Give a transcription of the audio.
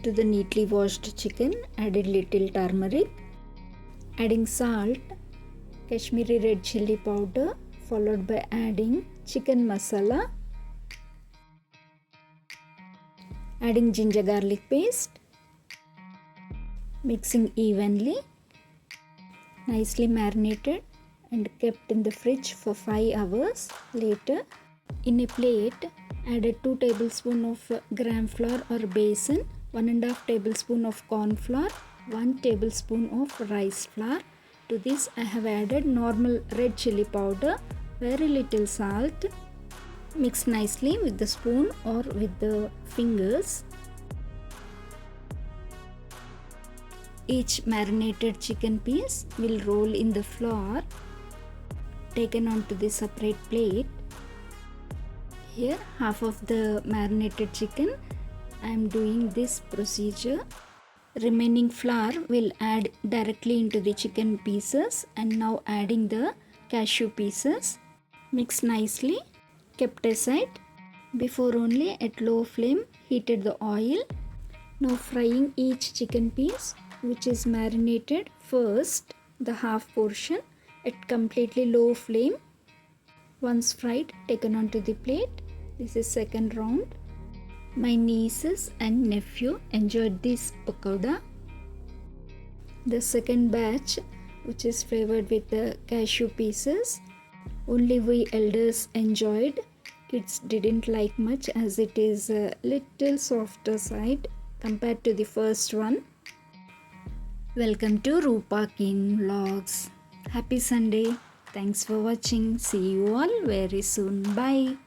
to the neatly washed chicken, added little turmeric, adding salt, Kashmiri red chilli powder, followed by adding chicken masala, adding ginger garlic paste, mixing evenly, nicely marinated and kept in the fridge for 5 hours. Later, in a plate, added 2 tablespoons of gram flour or besan, 1.5 tablespoon of corn flour, 1 tablespoon of rice flour. To this I have added normal red chilli powder, very little salt. Mix nicely with the spoon or with the fingers. Each marinated chicken piece will roll in the flour, taken onto the separate plate. Here half of the marinated chicken I am doing this procedure. Remaining flour will add directly into the chicken pieces, and now adding the cashew pieces. Mix nicely, kept aside. Before only at low flame heated the oil. Now frying each chicken piece which is marinated, first the half portion at completely low flame. Once fried, taken onto the plate. This is second round. My nieces and nephew enjoyed this pakoda. The second batch, which is flavored with the cashew pieces, only we elders enjoyed. Kids didn't like much as it is a little softer side compared to the first one. Welcome to Rupa King Vlogs. Happy Sunday. Thanks for watching. See you all very soon. Bye.